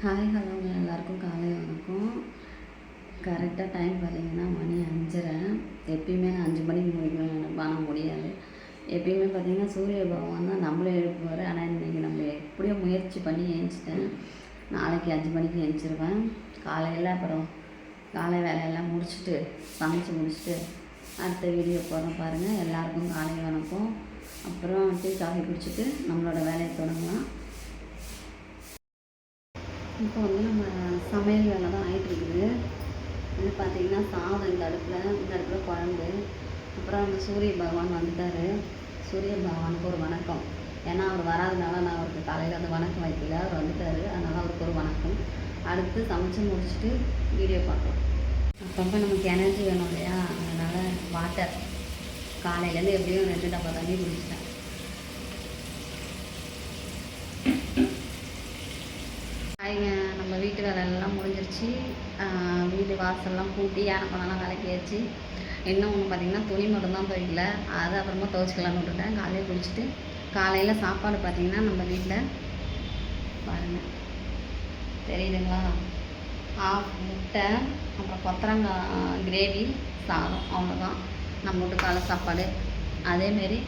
Hi ஹலோங்க, எல்லாருக்கும் காலை வணக்கம். கரெக்டாக டைம் பார்த்தீங்கன்னா மணி 5:30. எப்பயுமே நான் 5 மணிக்கு முடிக்கணும் பண்ண முடியாது. எப்பயுமே பார்த்தீங்கன்னா சூரிய பகவான் தான் நம்மளே எழுப்புவார். ஆனால் இன்றைக்கி நம்ம எப்படியோ முயற்சி பண்ணி எழுந்திரிச்சிட்டேன். நாளைக்கு 5 மணிக்கு எழுந்திரிச்சிருவேன். காலையில் அப்புறம் காலை வேலையெல்லாம் முடிச்சுட்டு சமைச்சு முடிச்சுட்டு அடுத்த வீடியோ போகிறோம் பாருங்கள். எல்லாருக்கும் காலை வணக்கம். அப்புறம் டீ காஃபி குடிச்சிட்டு நம்மளோட வேலையை தொடங்கலாம். இப்போ நம்ம சமையல் வேலை தான் ஆகிட்டுருக்குது. இது பார்த்திங்கன்னா சாதம் இந்த அடுப்பில் குழம்பு. அப்புறம் அந்த சூரிய பகவான் வந்துட்டார். சூரிய பகவானுக்கு ஒரு வணக்கம். ஏன்னா அவர் வராதனால நான் அவருக்கு காலையில் அந்த வணக்கம் வைக்கல. அவர் வந்துட்டார், அதனால் அவருக்கு ஒரு வணக்கம். அடுத்து சமைச்சு முடிச்சுட்டு வீடியோ பார்க்கலாம். அப்பப்போ நமக்கு எனர்ஜி வேணும் இல்லையா, அதனால் வாட்டர் காலையிலேருந்து எப்படியும் 2 டப்பா தண்ணி குடிச்சிட்டேன். நம்ம வீட்டு வேலையெல்லாம் முடிஞ்சிருச்சு. வீடு வாசல்லாம் கூட்டி யானைப்பழம்லாம் விளக்கியாச்சு. இன்னும் ஒன்று பார்த்திங்கன்னா துணி மட்டும்தான் துவைக்கல, அதை அப்புறமா துவைச்சிக்கலான்னு விட்டுட்டேன். காலையில் குளிச்சுட்டு காலையில் சாப்பாடு பார்த்திங்கன்னா நம்ம வீட்டில் பாருங்கள், தெரியுதுங்களா, முட்டை, அப்புறம் கொத்தரங்காய் கிரேவி, சாதம், அவ்வளோதான் நம்ம வீட்டு காலை சாப்பாடு. அதேமாரி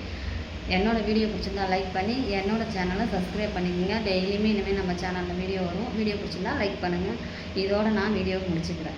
என்னோடய வீடியோ பிடிச்சிருந்தா லைக் பண்ணி என்னோடய சேனலை சப்ஸ்கிரைப் பண்ணிக்கோங்க. டெய்லியுமே இனிமேல் நம்ம சேனலில் வீடியோ வரும். வீடியோ பிடிச்சிருந்தா லைக் பண்ணுங்கள். இதோடு நான் வீடியோ முடிச்சுக்கிறேன்.